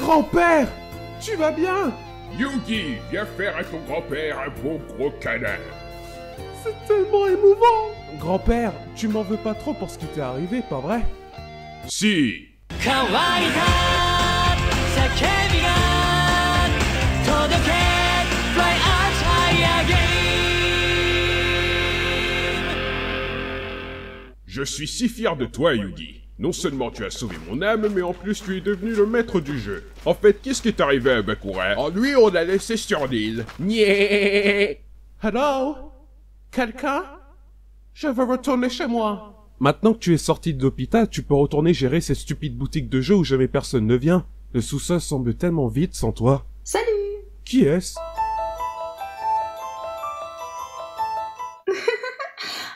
Grand-père! Tu vas bien? Yugi, viens faire à ton grand-père un bon gros câlin. C'est tellement émouvant! Grand-père, tu m'en veux pas trop pour ce qui t'est arrivé, pas vrai? Si. Je suis si fier de toi, Yugi. Non seulement tu as sauvé mon âme, mais en plus tu es devenu le maître du jeu. En fait, qu'est-ce qui est arrivé à Bakura? En lui, on l'a laissé sur l'île. Nyeh. Hello? Quelqu'un? Je veux retourner chez moi. Maintenant que tu es sorti de l'hôpital, tu peux retourner gérer cette stupide boutique de jeux où jamais personne ne vient. Le sous-sol semble tellement vide sans toi. Salut! Qui est-ce?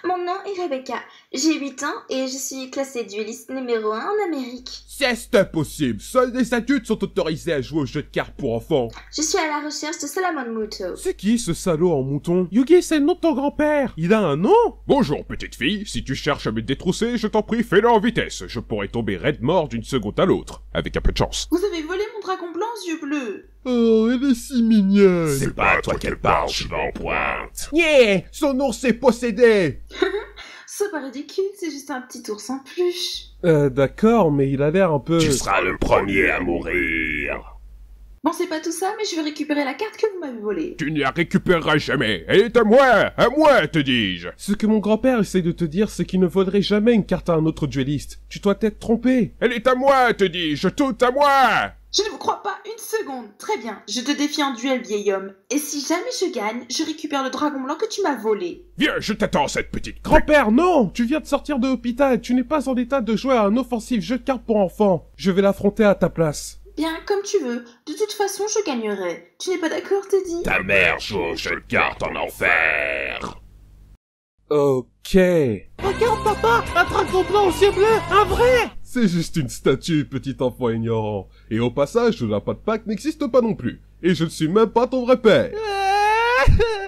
Mon nom est Rebecca. J'ai 8 ans et je suis classée dueliste numéro 1 en Amérique. C'est impossible. Seuls les adultes sont autorisés à jouer aux jeux de cartes pour enfants. Je suis à la recherche de Solomon Muto. C'est qui ce salaud en mouton? Yugi, c'est le nom de ton grand-père. Il a un nom? Bonjour, petite fille. Si tu cherches à me détrousser, je t'en prie, fais-le en vitesse. Je pourrais tomber raide mort d'une seconde à l'autre. Avec un peu de chance. Vous avez volé mon dragon blanc aux yeux bleus. Oh, elle est si mignonne. C'est pas à toi qu'elle parle, je vais en pointe. Yeah! Son ours est possédé! C'est pas ridicule, c'est juste un petit ours en peluche. D'accord, mais il a l'air un peu... Tu seras le premier à mourir. Bon, c'est pas tout ça, mais je vais récupérer la carte que vous m'avez volée. Tu ne la récupéreras jamais. Elle est à moi, te dis-je. Ce que mon grand-père essaie de te dire, c'est qu'il ne volerait jamais une carte à un autre dueliste. Tu dois t'être trompé. Elle est à moi, te dis-je, tout à moi. Je ne vous crois pas une seconde. Très bien, je te défie en duel, vieil homme. Et si jamais je gagne, je récupère le dragon blanc que tu m'as volé. Viens, je t'attends, cette petite... Grand-père, non! Tu viens de sortir de l'hôpital, tu n'es pas en état de jouer à un offensif jeu de cartes pour enfants. Je vais l'affronter à ta place. Bien, comme tu veux. De toute façon, je gagnerai. Tu n'es pas d'accord, Teddy? Ta mère joue aux jeux de cartes en enfer. Ok. Regarde, papa! Un dragon blanc aux yeux bleus! Un vrai! C'est juste une statue, petit enfant ignorant. Et au passage, le lapin de Pâques n'existe pas non plus. Et je ne suis même pas ton vrai père.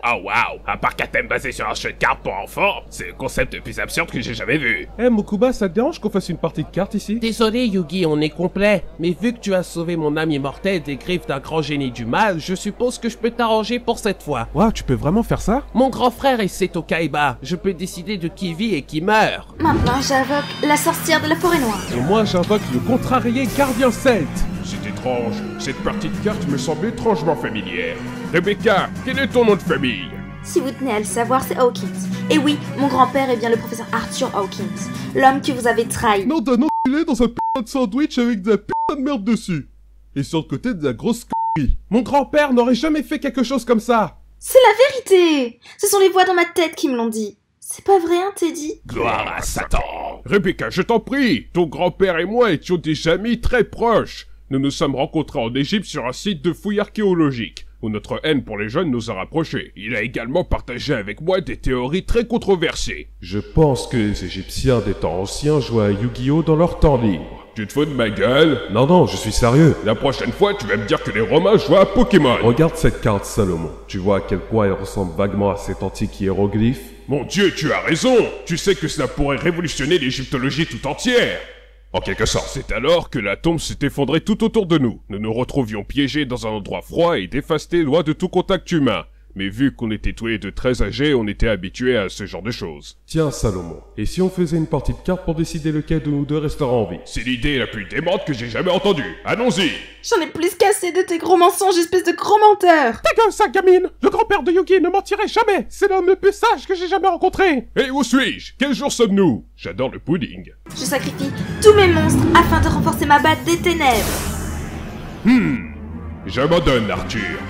Oh waouh, à part qu'un thème basé sur un jeu de cartes pour enfants, c'est le concept le plus absurde que j'ai jamais vu. Eh Mokuba, ça te dérange qu'on fasse une partie de cartes ici? Désolé Yugi, on est complet, mais vu que tu as sauvé mon âme immortelle des griffes d'un grand génie du mal, je suppose que je peux t'arranger pour cette fois. Waouh, tu peux vraiment faire ça? Mon grand frère est Seto Kaiba, je peux décider de qui vit et qui meurt. Maintenant, j'invoque la sorcière de la forêt noire. Et moi, j'invoque le contrarié gardien celte. C'est étrange, cette partie de cartes me semble étrangement familière. Rebecca, quel est ton nom de famille? Si vous tenez à le savoir, c'est Hawkins. Et oui, mon grand-père est bien le professeur Arthur Hawkins, l'homme que vous avez trahi. Non d'un enculé dans un putain de sandwich avec de la putain de merde dessus. Et sur le côté de la grosse connerie. Mon grand-père n'aurait jamais fait quelque chose comme ça. C'est la vérité. Ce sont les voix dans ma tête qui me l'ont dit. C'est pas vrai, hein, Teddy? Gloire à Satan. Rebecca, je t'en prie, ton grand-père et moi étions des amis très proches. Nous nous sommes rencontrés en Égypte sur un site de fouilles archéologiques, où notre haine pour les jeunes nous a rapprochés. Il a également partagé avec moi des théories très controversées. Je pense que les Égyptiens des temps anciens jouaient à Yu-Gi-Oh dans leur temps libre. Tu te fous de ma gueule? Non, je suis sérieux. La prochaine fois, tu vas me dire que les Romains jouaient à Pokémon. Regarde cette carte, Salomon. Tu vois à quel point elle ressemble vaguement à cet antique hiéroglyphe? Mon Dieu, tu as raison. Tu sais que cela pourrait révolutionner l'égyptologie tout entière. En quelque sorte, c'est alors que la tombe s'est effondrée tout autour de nous. Nous nous retrouvions piégés dans un endroit froid et dévasté loin de tout contact humain. Mais vu qu'on était tous les deux très âgés, on était habitués à ce genre de choses. Tiens, Salomon, et si on faisait une partie de cartes pour décider lequel de nous deux restera en vie? C'est l'idée la plus démente que j'ai jamais entendue. Allons-y! J'en ai plus qu'assez de tes gros mensonges, espèce de gros menteur! Ta gueule, ça, gamine! Le grand-père de Yugi ne mentirait jamais! C'est l'homme le plus sage que j'ai jamais rencontré! Et où suis-je? Quel jour sommes-nous? J'adore le pudding. Je sacrifie tous mes monstres afin de renforcer ma batte des ténèbres! J'abandonne, Arthur.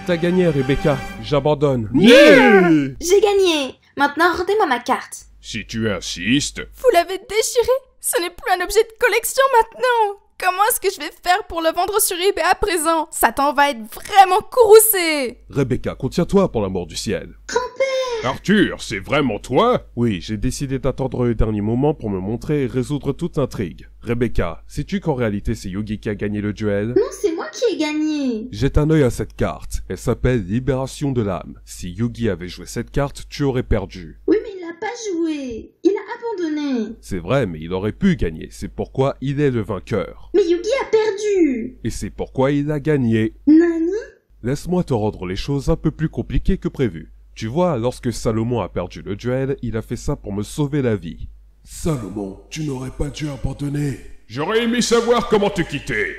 T'as gagné, Rebecca. J'abandonne. Yeah! J'ai gagné! Maintenant, rendez-moi ma carte! Si tu insistes... Vous l'avez déchiré? Ce n'est plus un objet de collection maintenant! Comment est-ce que je vais faire pour le vendre sur eBay à présent? Satan va être vraiment courroucé! Rebecca, contiens-toi pour l'amour du ciel. Arthur, c'est vraiment toi? Oui, j'ai décidé d'attendre le dernier moment pour me montrer et résoudre toute l'intrigue. Rebecca, sais-tu qu'en réalité c'est Yugi qui a gagné le duel? Non, c'est moi qui ai gagné! Jette un œil à cette carte. Elle s'appelle Libération de l'âme. Si Yugi avait joué cette carte, tu aurais perdu. Oui, mais il n'a pas joué! Il a abandonné. C'est vrai, mais il aurait pu gagner, c'est pourquoi il est le vainqueur. Mais Yugi a perdu. Et c'est pourquoi il a gagné. Nani? Laisse-moi te rendre les choses un peu plus compliquées que prévu. Tu vois, lorsque Salomon a perdu le duel, il a fait ça pour me sauver la vie. Salomon, tu n'aurais pas dû abandonner. J'aurais aimé savoir comment te quitter.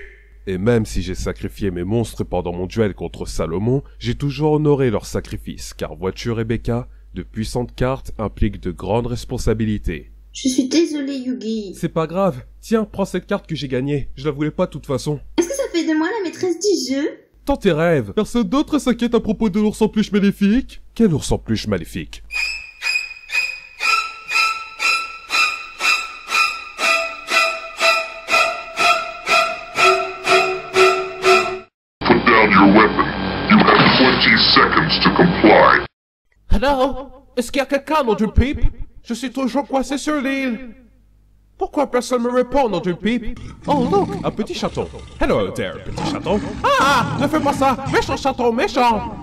Et même si j'ai sacrifié mes monstres pendant mon duel contre Salomon, j'ai toujours honoré leur sacrifice, car vois-tu Rebecca, de puissantes cartes impliquent de grandes responsabilités. Je suis désolée, Yugi. C'est pas grave, tiens, prends cette carte que j'ai gagnée, je la voulais pas de toute façon. Est-ce que ça fait de moi la maîtresse du jeu? Dans tes rêves, personne d'autre s'inquiète à propos de l'ours en peluche maléfique? Quel ours en peluche maléfique? Put down your weapon. You have 20 seconds to comply. Hello? Est-ce qu'il y a quelqu'un, nom d'une pipe? Je suis toujours coincé sur l'île. Pourquoi personne me répond, nom d'une pipe? Oh, look, un petit chaton. Hello there, petit chaton. Ah, ne fais pas ça, méchant chaton, méchant.